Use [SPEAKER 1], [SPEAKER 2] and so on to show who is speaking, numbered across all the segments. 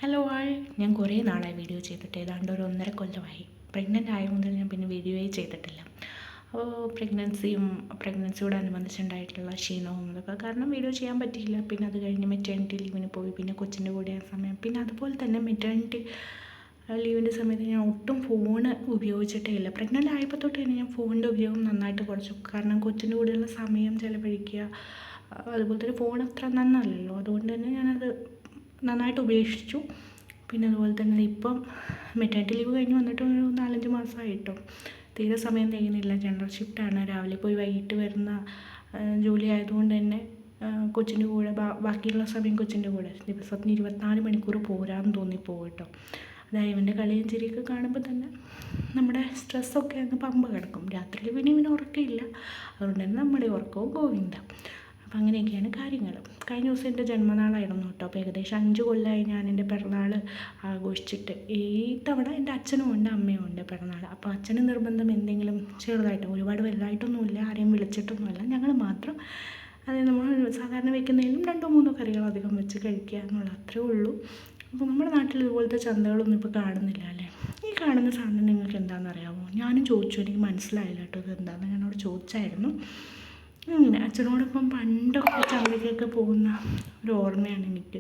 [SPEAKER 1] Hello ആൾ, ഞാൻ കുറേ നാളായി വീഡിയോ ചെയ്തിട്ട്, ഏതാണ്ട് ഒരു 1.5 കൊല്ലമായി. പ്രഗ്നൻ്റ് ആയ മുതൽ ഞാൻ പിന്നെ വീഡിയോയെ ചെയ്തിട്ടില്ല. അപ്പോൾ പ്രഗ്നൻസിയോടനുബന്ധിച്ചുണ്ടായിട്ടുള്ള ക്ഷീണവും അതൊക്കെ കാരണം വീഡിയോ ചെയ്യാൻ പറ്റിയില്ല. പിന്നെ അത് കഴിഞ്ഞ് മെറ്റേണിറ്റി ലീവിന് പോയി, പിന്നെ കൊച്ചിൻ്റെ കൂടെ ആ സമയം, പിന്നെ അതുപോലെ തന്നെ മെറ്റേണിറ്റി ലീവിൻ്റെ സമയത്ത് ഞാൻ ഒട്ടും ഫോണ് ഉപയോഗിച്ചിട്ടേ ഇല്ല. പ്രഗ്നൻ്റ് ആയപ്പോൾ തൊട്ട് തന്നെ ഞാൻ ഫോണിൻ്റെ ഉപയോഗം നന്നായിട്ട് കുറച്ചു. കാരണം കൊച്ചിൻ്റെ കൂടെയുള്ള സമയം ചിലവഴിക്കുക, അതുപോലെ തന്നെ ഫോൺ അത്ര നന്നല്ലല്ലോ, അതുകൊണ്ട് തന്നെ ഞാനത് നന്നായിട്ട് ഉപേക്ഷിച്ചു. പിന്നെ അതുപോലെ തന്നെ ഇപ്പം മെറ്റേണിറ്റി ലീവ് കഴിഞ്ഞ് വന്നിട്ട് ഒരു 4-5 മാസമായിട്ടോ. തീരെ സമയം തികയുന്നില്ല. ജനറൽ ഷിഫ്റ്റാണ്, രാവിലെ പോയി വൈകിട്ട് വരുന്ന ജോലി ആയതുകൊണ്ട് തന്നെ കൊച്ചിൻ്റെ കൂടെ ബാക്കിയുള്ള സമയം കൊച്ചിൻ്റെ കൂടെ ദിവസത്തിന് 24 മണിക്കൂർ പോരാന്ന് തോന്നിപ്പോവും കേട്ടോ. അതായത് ഇവൻ്റെ കളിയും ചിരിയൊക്കെ കാണുമ്പോൾ തന്നെ നമ്മുടെ സ്ട്രെസ്സൊക്കെ അങ്ങ് പമ്പ് കിടക്കും. രാത്രിയിൽ പിന്നെ ഉറക്കമില്ല, അതുകൊണ്ട് തന്നെ നമ്മുടെ ഉറക്കവും ഗോവിന്ദ. അപ്പം അങ്ങനെയൊക്കെയാണ് കാര്യങ്ങൾ. കഴിഞ്ഞ ദിവസം എൻ്റെ ജന്മനാളായിരുന്നു കേട്ടോ. അപ്പോൾ ഏകദേശം 5 കൊല്ലമായി ഞാൻ എൻ്റെ പിറന്നാൾ ആഘോഷിച്ചിട്ട്. ഈ തവണ എൻ്റെ അച്ഛനും ഉണ്ട് അമ്മയും ഉണ്ട് പിറന്നാൾ. അപ്പോൾ അച്ഛന് നിർബന്ധം എന്തെങ്കിലും ചെറുതായിട്ട്, ഒരുപാട് വലുതായിട്ടൊന്നുമില്ല, ആരെയും വിളിച്ചിട്ടൊന്നുമില്ല, ഞങ്ങൾ മാത്രം. അതായത് നമ്മൾ സാധാരണ വെക്കുന്നതിലും 2-3 കറികൾ അധികം വെച്ച് കഴിക്കുക എന്നുള്ള അത്രേ ഉള്ളൂ. അപ്പോൾ നമ്മുടെ നാട്ടിൽ ഇതുപോലത്തെ ചന്തകളൊന്നും ഇപ്പോൾ കാണുന്നില്ല അല്ലേ. ഈ കാണുന്ന സാധനം നിങ്ങൾക്ക് എന്താണെന്ന് അറിയാമോ? ഞാനും ചോദിച്ചു, എനിക്ക് മനസ്സിലായില്ല കേട്ടോ ഇത് എന്താണെന്ന്. ഞാനോട് ചോദിച്ചായിരുന്നു. അങ്ങനെ അച്ഛനോടൊപ്പം പണ്ടൊക്കെ ചന്തയ്ക്കൊക്കെ പോകുന്ന ഒരു ഓർമ്മയാണ് എനിക്ക്.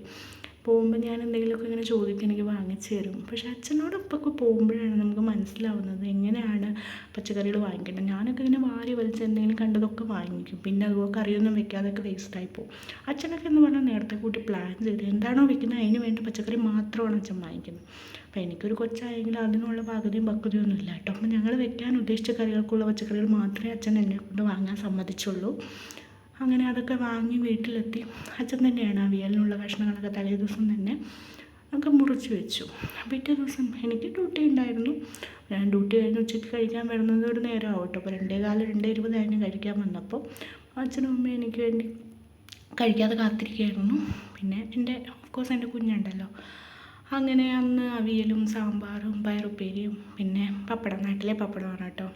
[SPEAKER 1] പോകുമ്പോൾ ഞാൻ എന്തെങ്കിലുമൊക്കെ ഇങ്ങനെ ചോദിക്കും, എനിക്ക് വാങ്ങിച്ചു തരും. പക്ഷേ അച്ഛനോടൊപ്പമൊക്കെ പോകുമ്പോഴാണ് നമുക്ക് മനസ്സിലാവുന്നത് എങ്ങനെയാണ് പച്ചക്കറികൾ വാങ്ങിക്കേണ്ടത്. ഞാനൊക്കെ ഇങ്ങനെ വാരി വലിച്ച് എന്തെങ്കിലും കണ്ടതൊക്കെ വാങ്ങിക്കും. പിന്നെ അതുപോലെ കറിയൊന്നും വെക്കാതൊക്കെ വേസ്റ്റായി പോകും. അച്ഛനൊക്കെ എന്ന് പറഞ്ഞാൽ നേരത്തെ കൂട്ടി പ്ലാൻ ചെയ്ത് എന്താണോ വെക്കുന്നത് അതിന് വേണ്ടി പച്ചക്കറി മാത്രമാണ് അച്ഛൻ വാങ്ങിക്കുന്നത്. അപ്പോൾ എനിക്കൊരു കൊച്ചായെങ്കിൽ അതിനുള്ള പകുതിയും പക്വതയൊന്നും ഇല്ല കേട്ടോ. അപ്പോൾ ഞങ്ങൾ വെക്കാൻ ഉദ്ദേശിച്ച കറികൾക്കുള്ള പച്ചക്കറികൾ മാത്രമേ അച്ഛൻ എന്നെ കൊണ്ട് വാങ്ങാൻ സമ്മതിച്ചുള്ളൂ. അങ്ങനെ അതൊക്കെ വാങ്ങി വീട്ടിലെത്തി അച്ഛൻ തന്നെയാണ് അവിയലിനുള്ള കഷ്ണങ്ങളൊക്കെ തലേ ദിവസം തന്നെ ഒക്കെ മുറിച്ച് വെച്ചു. പിറ്റേ ദിവസം എനിക്ക് ഡ്യൂട്ടി ഉണ്ടായിരുന്നു. ഞാൻ ഡ്യൂട്ടി കഴിഞ്ഞ് ഉച്ചയ്ക്ക് കഴിക്കാൻ വരുന്നത് ഒരു നേരം ആവട്ടോ. അപ്പോൾ 2:15-2:20 കഴിഞ്ഞ് കഴിക്കാൻ വന്നപ്പോൾ അച്ഛനും അമ്മയും എനിക്ക് വേണ്ടി കഴിക്കാതെ കാത്തിരിക്കുകയായിരുന്നു. പിന്നെ ഓഫ്കോഴ്സ് എൻ്റെ കുഞ്ഞുണ്ടല്ലോ. അങ്ങനെ അന്ന് അവിയലും സാമ്പാറും പയറുപ്പേരിയും പിന്നെ പപ്പടം, നാട്ടിലെ പപ്പടമാണ് കേട്ടോ.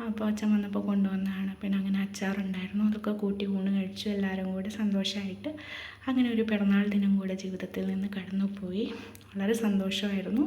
[SPEAKER 1] അപ്പോൾ അച്ഛൻ വന്നപ്പോൾ കൊണ്ടുവന്നതാണ്. പിന്നെ അങ്ങനെ അച്ചാറുണ്ടായിരുന്നു, അതൊക്കെ കൂട്ടി ഊണ് കഴിച്ചു. എല്ലാവരും കൂടെ സന്തോഷമായിട്ട് അങ്ങനെ ഒരു പിറന്നാൾ ദിനം കൂടെ ജീവിതത്തിൽ നിന്ന് കടന്നുപോയി. വളരെ സന്തോഷമായിരുന്നു.